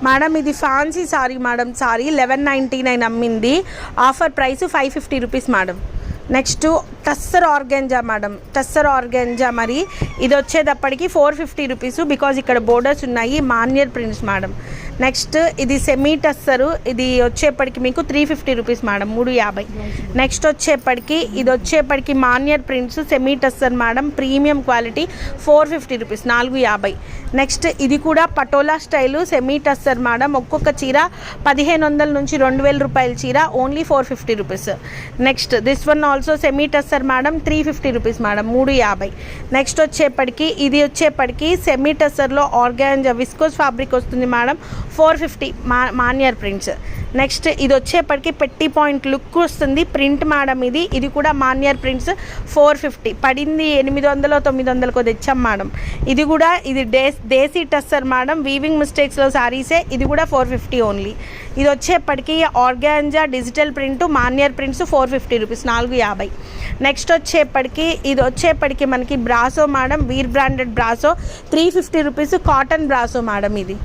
Madam ఇది fancy sari madam, sari 1199 అమ్మింది, offer price 550 rupees madam. Next tussar organza madam, tussar organza మరి ఇది వచ్చేటప్పటికి 450 రూపీస్, బికాజ్ ఇక్కడ బోర్డర్స్ ఉన్నాయి, మాన్యర్ ప్రింట్స్ మేడం. నెక్స్ట్ ఇది సెమీ టస్సరు, ఇది వచ్చేప్పటికి మీకు 350 రూపీస్ మేడం, 350. నెక్స్ట్ వచ్చేప్పటికి ఇది వచ్చేప్పటికి మాన్యర్ prints semi tussar madam, premium quality 450 rupees, 450. Next ఇది కూడా patola style semi tussar madam, ఒక్కొక్క చీర 1500 నుంచి 2000 రూపాయల చీర, only 450 rupees. Next this one also semi tussar madam, 350 rupees madam, 350. Next వచ్చేప్పటికి ఇది వచ్చేప్పటికి సెమీ టస్సర్లో ఆర్గాంజా విస్కోస్ ఫ్యాబ్రిక్ వస్తుంది మేడం, 450 మాన్యర్ ప్రింట్స్. నెక్స్ట్ ఇది వచ్చేప్పటికి పెట్టి పాయింట్ లుక్ వస్తుంది ప్రింట్ మేడం, ఇది కూడా మాన్యర్ ప్రింట్స్ 450 పడింది, 800 900 తెచ్చాం మేడం. ఇది కూడా ఇది దేశీ టస్సర్ మేడం, వీవింగ్ మిస్టేక్స్లో శారీసే, ఇది కూడా 450 ఓన్లీ. ఇది వచ్చేప్పటికి ఆర్గాంజా డిజిటల్ ప్రింట్ మాన్యర్ ప్రింట్స్ 450 రూపీస్, 450. నెక్స్ట్ వచ్చేప్పటికి ఇది వచ్చేప్పటికి మనకి బ్రాసో మేడం, వీర్ branded brasso 350 rupees, cotton brasso madam, ఇది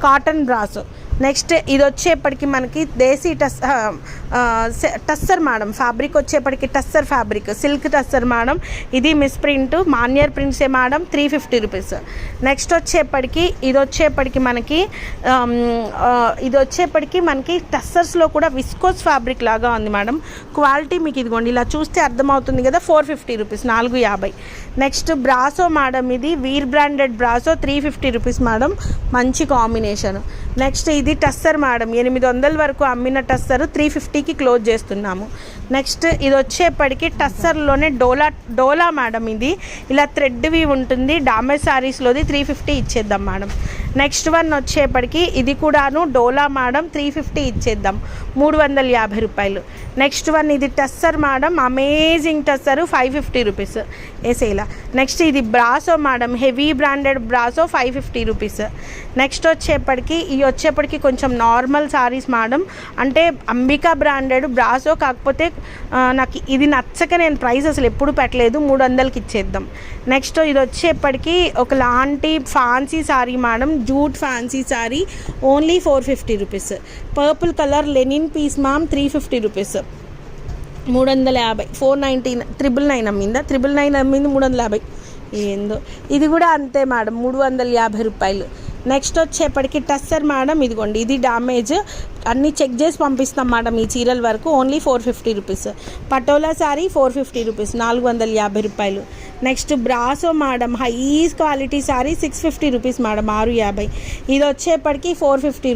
కాటన్ బ్రాసో. నెక్స్ట్ ఇది వచ్చేప్పటికి మనకి దేశీ టస్సర్ మేడం, ఫ్యాబ్రిక్ వచ్చేప్పటికి tussar fabric, silk tussar madam, ఇది మిస్ ప్రింట్ మాన్యర్ ప్రింట్సే మేడం, 350 రూపీస్. నెక్స్ట్ వచ్చేప్పటికి ఇది వచ్చేప్పటికి మనకి టస్సర్స్లో కూడా విస్కోస్ ఫ్యాబ్రిక్ లాగా ఉంది మేడం, క్వాలిటీ మీకు ఇదిగోండి ఇలా చూస్తే అర్థమవుతుంది కదా, 450 రూపీస్, 450. నెక్స్ట్ బ్రాసో మేడం, ఇది వీర్ బ్రాండెడ్ బ్రాసో 350 రూపీస్ మేడం, మంచి కాంబినేషన్. నెక్స్ట్ ఇది టస్సర్ మేడం, 800 వరకు అమ్మిన టస్సర్ 350కి క్లోజ్ చేస్తున్నాము. నెక్స్ట్ ఇది వచ్చేప్పటికి టస్సర్లోనే డోలా మేడం, ఇది ఇలా థ్రెడ్వి ఉంటుంది, డామేజ్ శారీస్లోది 350 ఇచ్చేద్దాం మేడం. నెక్స్ట్ వన్ వచ్చేప్పటికి ఇది కూడాను డోలా మేడం, 350 ఇచ్చేద్దాం, 350 రూపాయలు. నెక్స్ట్ వన్ ఇది tussar madam, amazing tussar 550 rupees వేసేలా. నెక్స్ట్ ఇది brasso madam, heavy branded brasso 550 rupees. Next వచ్చేప్పటికి ఇవి వచ్చేప్పటికి కొంచెం నార్మల్ సారీస్ మేడం, అంటే అంబికా బ్రాండెడ్ బ్రాసో, కాకపోతే నాకు ఇది నచ్చక నేను ప్రైస్ అసలు ఎప్పుడు పెట్టలేదు, 300కి ఇచ్చేద్దాం. నెక్స్ట్ ఇది వచ్చేప్పటికి ఒకలాంటి fancy sari madam, jute fancy sari, only 450 rupees. Purple colour linen piece ma'am, 350 rupees, 350. 499 999 అమ్మిందా, 999 అమ్మింది, 350 ఏందో. ఇది కూడా అంతే మేడం, 350 రూపాయలు. నెక్స్ట్ వచ్చేప్పటికి టస్సర్ మేడం, ఇదిగోండి ఇది డ్యామేజ్, అన్నీ చెక్ చేసి పంపిస్తాం మేడం ఈ చీరల వరకు, only 450 rupees. Patola sari 450 rupees, 450 రూపాయలు. Next brasso madam, high quality sari 650 rupees madam, 650. ఇది వచ్చేప్పటికి 450